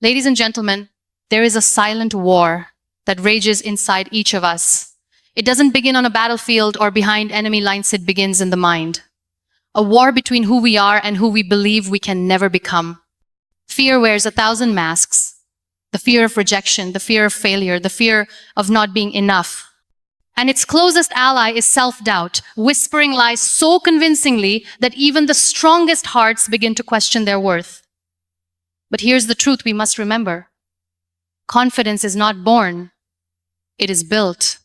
Ladies and gentlemen, there is a silent war that rages inside each of us. It doesn't begin on a battlefield or behind enemy lines, it begins in the mind. A war between who we are and who we believe we can never become. Fear wears 1,000 masks. The fear of rejection, the fear of failure, the fear of not being enough. And its closest ally is self-doubt, whispering lies so convincingly that even the strongest hearts begin to question their worth. But here's the truth we must remember. Confidence is not born. It is built.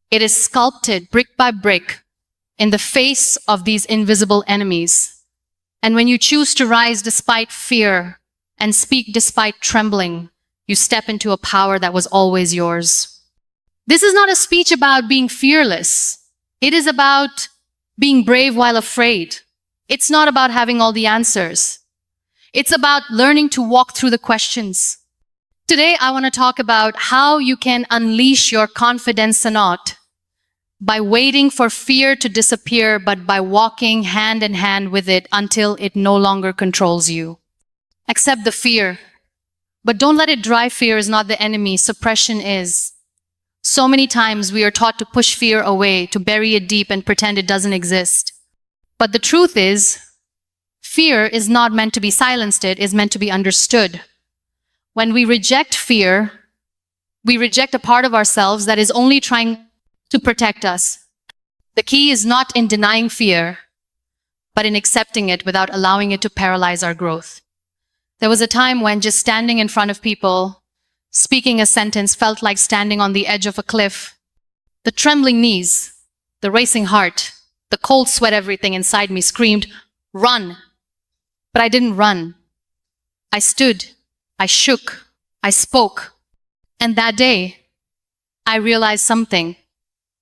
It is sculpted brick by brick in the face of these invisible enemies. And when you choose to rise despite fear and speak despite trembling, you step into a power that was always yours. This is not a speech about being fearless. It is about being brave while afraid. It's not about having all the answers. It's about learning to walk through the questions. Today, I want to talk about how you can unleash your confidence not by waiting for fear to disappear, but by walking hand in hand with it until it no longer controls you. Accept the fear, but don't let it drive. Fear is not the enemy. Suppression is. So many times we are taught to push fear away, to bury it deep and pretend it doesn't exist. But the truth is, fear is not meant to be silenced, it is meant to be understood. When we reject fear, we reject a part of ourselves that is only trying to protect us. The key is not in denying fear, but in accepting it without allowing it to paralyze our growth. There was a time when just standing in front of people, speaking a sentence felt like standing on the edge of a cliff. The trembling knees, the racing heart, the cold sweat, everything inside me screamed, "Run!" But I didn't run. I stood, I shook, I spoke. And that day, I realized something.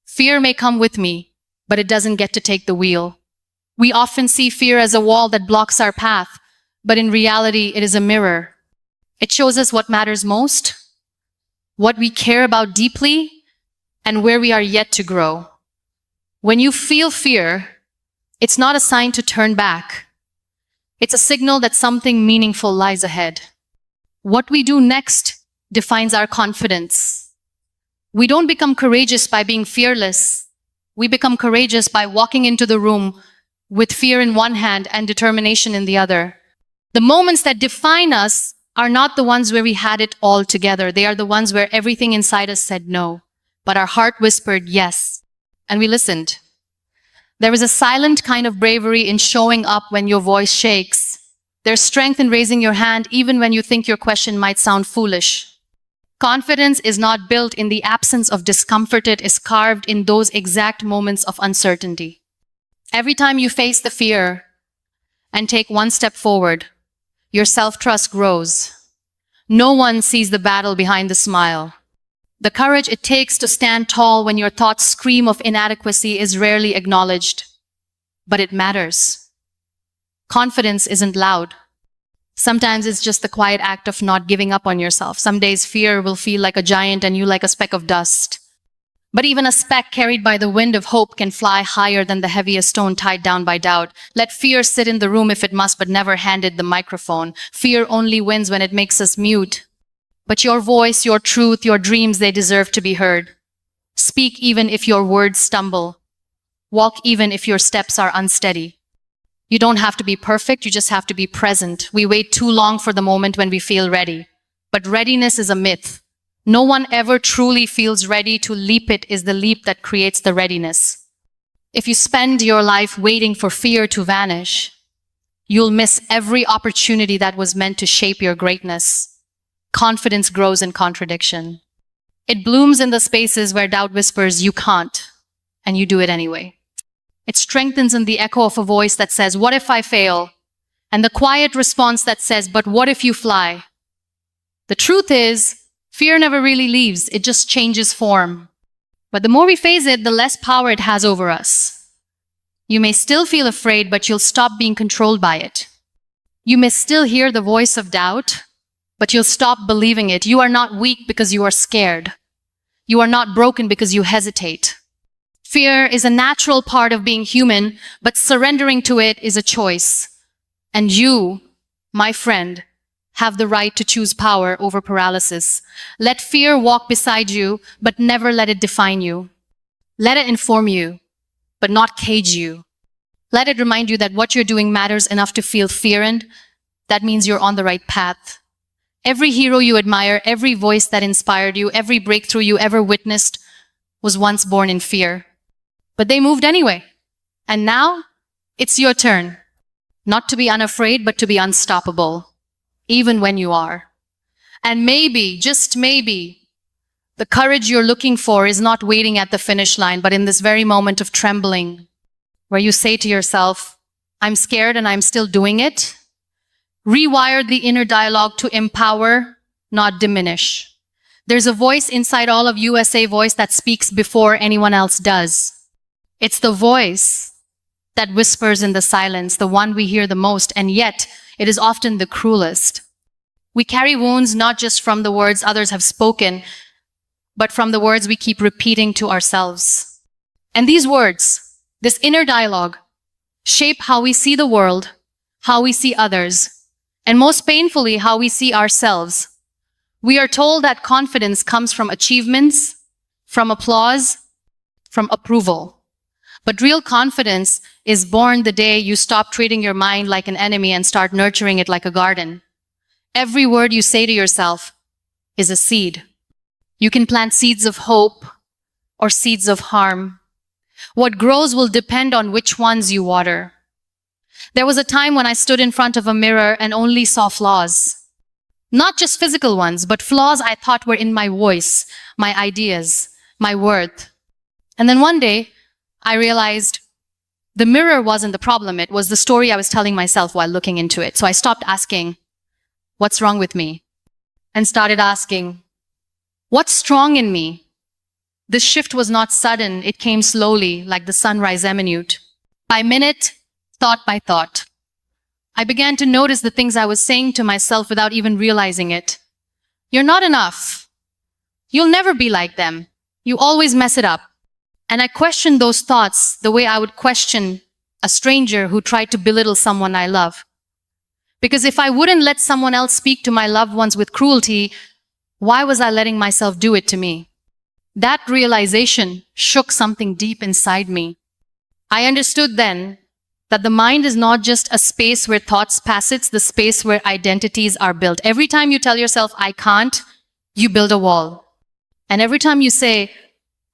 Fear may come with me, but it doesn't get to take the wheel. We often see fear as a wall that blocks our path, but in reality, it is a mirror. It shows us what matters most, what we care about deeply, and where we are yet to grow. When you feel fear, it's not a sign to turn back. It's a signal that something meaningful lies ahead. What we do next defines our confidence. We don't become courageous by being fearless. We become courageous by walking into the room with fear in one hand and determination in the other. The moments that define us are not the ones where we had it all together. They are the ones where everything inside us said no, but our heart whispered yes, and we listened. There is a silent kind of bravery in showing up when your voice shakes. There's strength in raising your hand even when you think your question might sound foolish. Confidence is not built in the absence of discomfort, it is carved in those exact moments of uncertainty. Every time you face the fear and take one step forward, your self-trust grows. No one sees the battle behind the smile. The courage it takes to stand tall when your thoughts scream of inadequacy is rarely acknowledged, but it matters. Confidence isn't loud. Sometimes it's just the quiet act of not giving up on yourself. Some days fear will feel like a giant and you like a speck of dust. But even a speck carried by the wind of hope can fly higher than the heaviest stone tied down by doubt. Let fear sit in the room if it must, but never hand it the microphone. Fear only wins when it makes us mute. But your voice, your truth, your dreams, they deserve to be heard. Speak even if your words stumble. Walk even if your steps are unsteady. You don't have to be perfect, you just have to be present. We wait too long for the moment when we feel ready. But readiness is a myth. No one ever truly feels ready. To leap it is the leap that creates the readiness. If you spend your life waiting for fear to vanish, you'll miss every opportunity that was meant to shape your greatness. Confidence grows in contradiction. It blooms in the spaces where doubt whispers, "You can't," and you do it anyway. It strengthens in the echo of a voice that says, "What if I fail?" And the quiet response that says, "But what if you fly?" The truth is, fear never really leaves, it just changes form. But the more we face it, the less power it has over us. You may still feel afraid, but you'll stop being controlled by it. You may still hear the voice of doubt, but you'll stop believing it. You are not weak because you are scared. You are not broken because you hesitate. Fear is a natural part of being human, but surrendering to it is a choice. And you, my friend, have the right to choose power over paralysis. Let fear walk beside you, but never let it define you. Let it inform you, but not cage you. Let it remind you that what you're doing matters enough to feel fear, and that means you're on the right path. Every hero you admire, every voice that inspired you, every breakthrough you ever witnessed was once born in fear. But they moved anyway. And now, it's your turn. Not to be unafraid, but to be unstoppable, even when you are. And maybe, just maybe, the courage you're looking for is not waiting at the finish line, but in this very moment of trembling, where you say to yourself, I'm scared and I'm still doing it. Rewire the inner dialogue to empower, not diminish. There's a voice inside all of USA Voice that speaks before anyone else does. It's the voice that whispers in the silence, the one we hear the most, and yet it is often the cruelest. We carry wounds not just from the words others have spoken, but from the words we keep repeating to ourselves. And these words, this inner dialogue, shape how we see the world, how we see others, and most painfully, how we see ourselves. We are told that confidence comes from achievements, from applause, from approval. But real confidence is born the day you stop treating your mind like an enemy and start nurturing it like a garden. Every word you say to yourself is a seed. You can plant seeds of hope or seeds of harm. What grows will depend on which ones you water. There was a time when I stood in front of a mirror and only saw flaws. Not just physical ones, but flaws I thought were in my voice, my ideas, my worth. And then one day, I realized the mirror wasn't the problem. It was the story I was telling myself while looking into it. So I stopped asking, what's wrong with me? And started asking, what's strong in me? This shift was not sudden. It came slowly, like the sunrise minute. By minute, thought by thought. I began to notice the things I was saying to myself without even realizing it. You're not enough. You'll never be like them. You always mess it up. And I questioned those thoughts the way I would question a stranger who tried to belittle someone I love. Because if I wouldn't let someone else speak to my loved ones with cruelty, why was I letting myself do it to me? That realization shook something deep inside me. I understood then that the mind is not just a space where thoughts pass, it's the space where identities are built. Every time you tell yourself, I can't, you build a wall. And every time you say,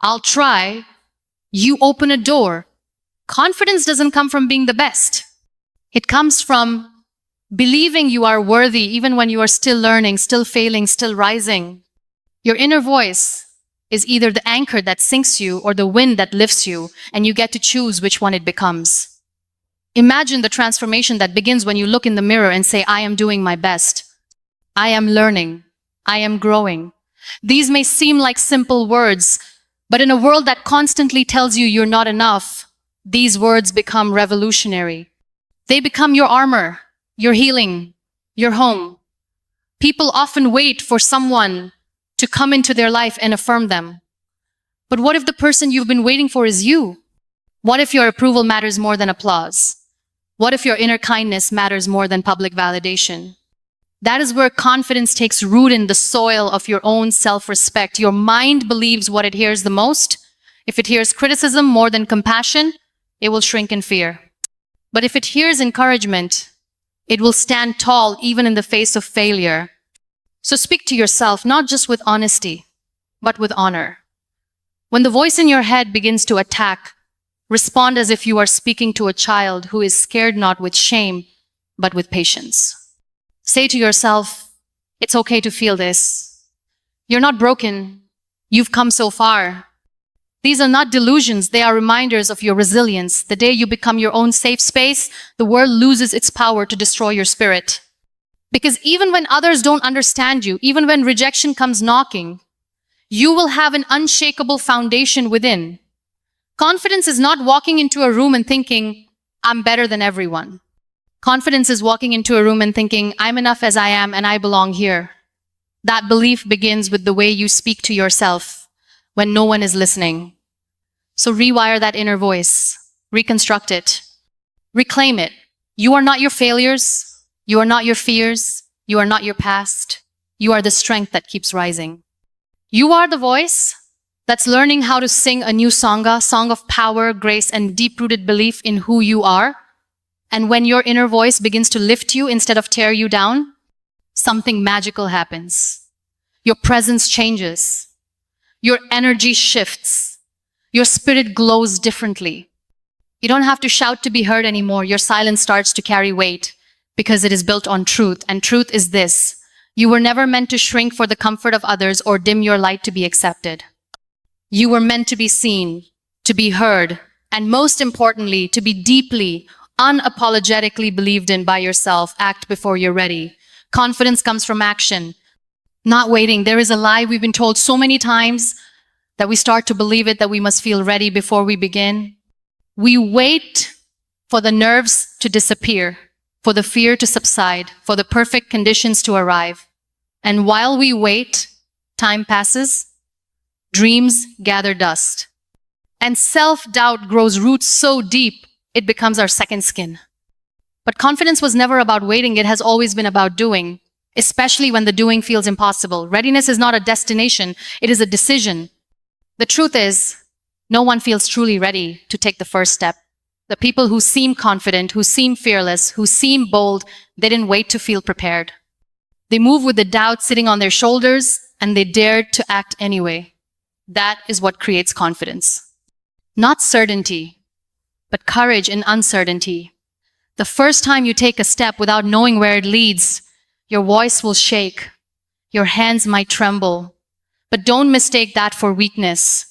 I'll try, you open a door. Confidence doesn't come from being the best. It comes from believing you are worthy even when you are still learning, still failing, still rising. Your inner voice is either the anchor that sinks you or the wind that lifts you, and you get to choose which one it becomes. Imagine the transformation that begins when you look in the mirror and say, I am doing my best. I am learning. I am growing. These may seem like simple words, but in a world that constantly tells you you're not enough, these words become revolutionary. They become your armor, your healing, your home. People often wait for someone to come into their life and affirm them. But what if the person you've been waiting for is you? What if your approval matters more than applause? What if your inner kindness matters more than public validation? That is where confidence takes root in the soil of your own self-respect. Your mind believes what it hears the most. If it hears criticism more than compassion, it will shrink in fear. But if it hears encouragement, it will stand tall even in the face of failure. So speak to yourself, not just with honesty, but with honor. When the voice in your head begins to attack, respond as if you are speaking to a child who is scared not with shame, but with patience. Say to yourself, it's okay to feel this. You're not broken. You've come so far. These are not delusions. They are reminders of your resilience. The day you become your own safe space, the world loses its power to destroy your spirit. Because even when others don't understand you, even when rejection comes knocking, you will have an unshakable foundation within. Confidence is not walking into a room and thinking, I'm better than everyone. Confidence is walking into a room and thinking, I'm enough as I am and I belong here. That belief begins with the way you speak to yourself when no one is listening. So rewire that inner voice, reconstruct it, reclaim it. You are not your failures. You are not your fears. You are not your past. You are the strength that keeps rising. You are the voice that's learning how to sing a new song of power, grace, and deep-rooted belief in who you are. And when your inner voice begins to lift you instead of tear you down, something magical happens. Your presence changes. Your energy shifts. Your spirit glows differently. You don't have to shout to be heard anymore. Your silence starts to carry weight because it is built on truth. And truth is this: you were never meant to shrink for the comfort of others or dim your light to be accepted. You were meant to be seen, to be heard, and most importantly, to be deeply, unapologetically believed in by yourself. Act before you're ready. Confidence comes from action, not waiting. There is a lie we've been told so many times that we start to believe it, that we must feel ready before we begin. We wait for the nerves to disappear, for the fear to subside, for the perfect conditions to arrive. And while we wait, time passes, dreams gather dust, and self-doubt grows roots so deep it becomes our second skin. But confidence was never about waiting. It has always been about doing, especially when the doing feels impossible. Readiness is not a destination. It is a decision. The truth is, no one feels truly ready to take the first step. The people who seem confident, who seem fearless, who seem bold, they didn't wait to feel prepared. They move with the doubt sitting on their shoulders, and they dared to act anyway. That is what creates confidence. Not certainty, but courage in uncertainty. The first time you take a step without knowing where it leads, your voice will shake, your hands might tremble. But don't mistake that for weakness.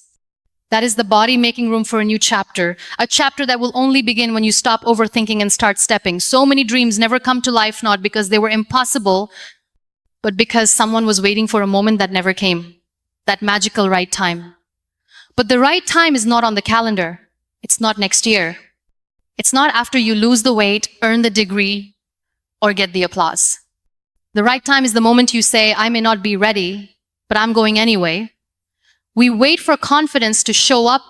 That is the body making room for a new chapter, a chapter that will only begin when you stop overthinking and start stepping. So many dreams never come to life, not because they were impossible, but because someone was waiting for a moment that never came. That magical right time. But the right time is not on the calendar. It's not next year. It's not after you lose the weight, earn the degree, or get the applause. The right time is the moment you say, I may not be ready, but I'm going anyway. We wait for confidence to show up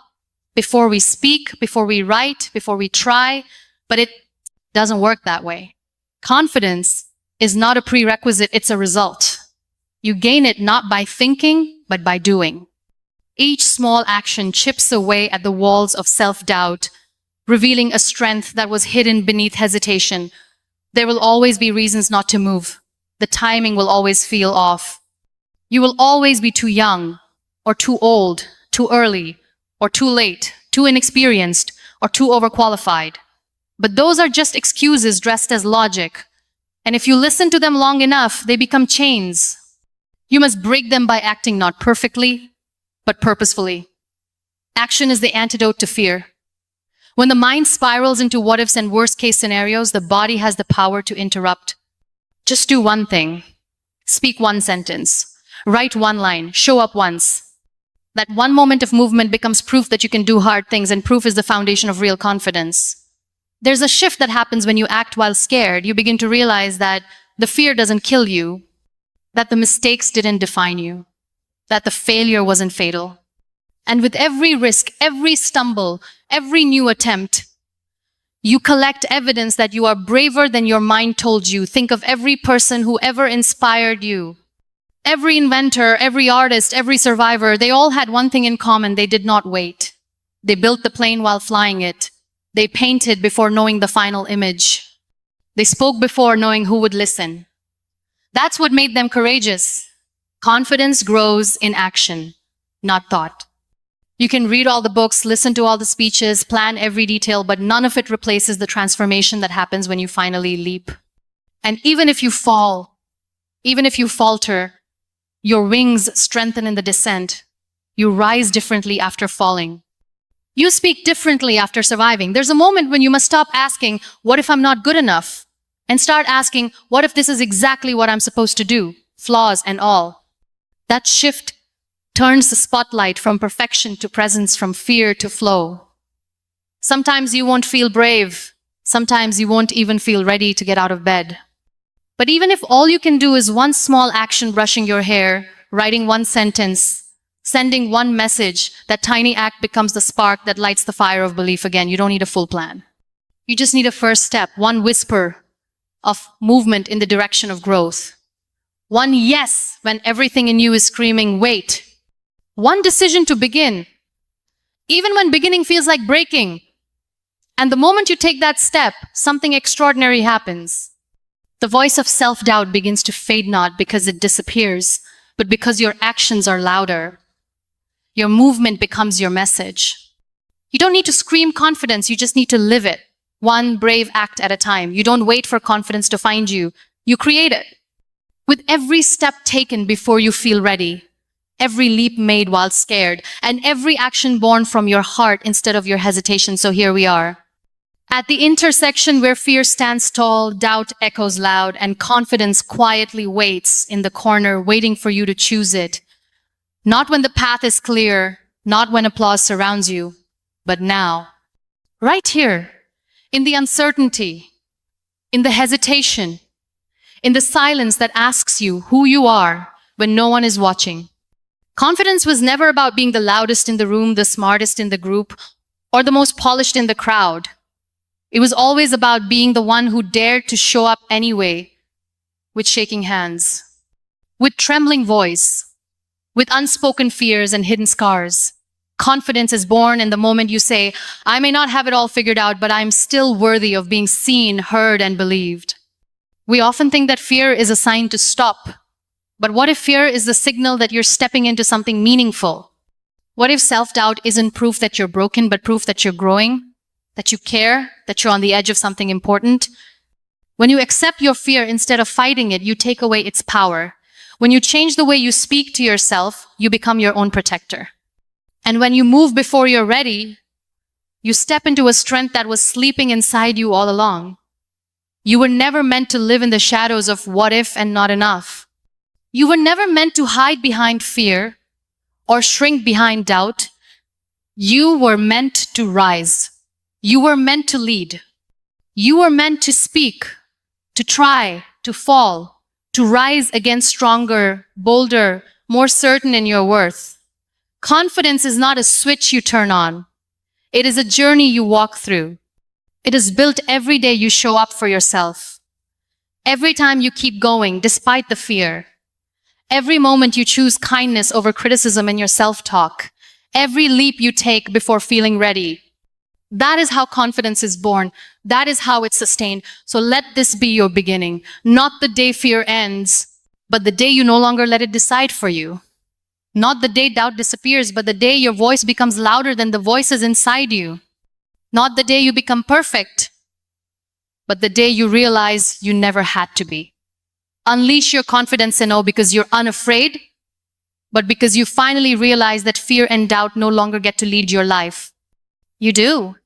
before we speak, before we write, before we try, but it doesn't work that way. Confidence is not a prerequisite, it's a result. You gain it not by thinking, but by doing. Each small action chips away at the walls of self-doubt, revealing a strength that was hidden beneath hesitation. There will always be reasons not to move. The timing will always feel off. You will always be too young, or too old, too early, or too late, too inexperienced, or too overqualified. But those are just excuses dressed as logic. And if you listen to them long enough, they become chains. You must break them by acting not perfectly, but purposefully. Action is the antidote to fear. When the mind spirals into what ifs and worst case scenarios, the body has the power to interrupt. Just do one thing. Speak one sentence. Write one line. Show up once. That one moment of movement becomes proof that you can do hard things, and proof is the foundation of real confidence. There's a shift that happens when you act while scared. You begin to realize that the fear doesn't kill you, that the mistakes didn't define you, that the failure wasn't fatal. And with every risk, every stumble, every new attempt, you collect evidence that you are braver than your mind told you. Think of every person who ever inspired you. Every inventor, every artist, every survivor, they all had one thing in common: they did not wait. They built the plane while flying it. They painted before knowing the final image. They spoke before knowing who would listen. That's what made them courageous. Confidence grows in action, not thought. You can read all the books, listen to all the speeches, plan every detail, but none of it replaces the transformation that happens when you finally leap. And even if you fall, even if you falter, your wings strengthen in the descent. You rise differently after falling. You speak differently after surviving. There's a moment when you must stop asking, what if I'm not good enough? And start asking, what if this is exactly what I'm supposed to do? Flaws and all. That shift turns the spotlight from perfection to presence, from fear to flow. Sometimes you won't feel brave. Sometimes you won't even feel ready to get out of bed. But even if all you can do is one small action, brushing your hair, writing one sentence, sending one message, that tiny act becomes the spark that lights the fire of belief again. You don't need a full plan. You just need a first step, one whisper of movement in the direction of growth. One yes when everything in you is screaming, wait. One decision to begin, even when beginning feels like breaking. And the moment you take that step, something extraordinary happens. The voice of self-doubt begins to fade, not because it disappears, but because your actions are louder. Your movement becomes your message. You don't need to scream confidence, you just need to live it. One brave act at a time. You don't wait for confidence to find you. You create it. With every step taken before you feel ready, every leap made while scared, and every action born from your heart instead of your hesitation. So here we are. At the intersection where fear stands tall, doubt echoes loud, and confidence quietly waits in the corner, waiting for you to choose it. Not when the path is clear, not when applause surrounds you, but now. Right here, in the uncertainty, in the hesitation, in the silence that asks you who you are when no one is watching. Confidence was never about being the loudest in the room, the smartest in the group, or the most polished in the crowd. It was always about being the one who dared to show up anyway, with shaking hands, with trembling voice, with unspoken fears and hidden scars. Confidence is born in the moment you say, I may not have it all figured out, but I'm still worthy of being seen, heard, and believed. We often think that fear is a sign to stop. But what if fear is the signal that you're stepping into something meaningful? What if self-doubt isn't proof that you're broken, but proof that you're growing, that you care, that you're on the edge of something important? When you accept your fear instead of fighting it, you take away its power. When you change the way you speak to yourself, you become your own protector. And when you move before you're ready, you step into a strength that was sleeping inside you all along. You were never meant to live in the shadows of what if and not enough. You were never meant to hide behind fear or shrink behind doubt. You were meant to rise. You were meant to lead. You were meant to speak, to try, to fall, to rise again stronger, bolder, more certain in your worth. Confidence is not a switch you turn on. It is a journey you walk through. It is built every day you show up for yourself. Every time you keep going despite the fear. Every moment you choose kindness over criticism in your self-talk. Every leap you take before feeling ready. That is how confidence is born. That is how it's sustained. So let this be your beginning. Not the day fear ends, but the day you no longer let it decide for you. Not the day doubt disappears, but the day your voice becomes louder than the voices inside you. Not the day you become perfect, but the day you realize you never had to be. Unleash your confidence and know because you're unafraid, but because you finally realize that fear and doubt no longer get to lead your life. You do.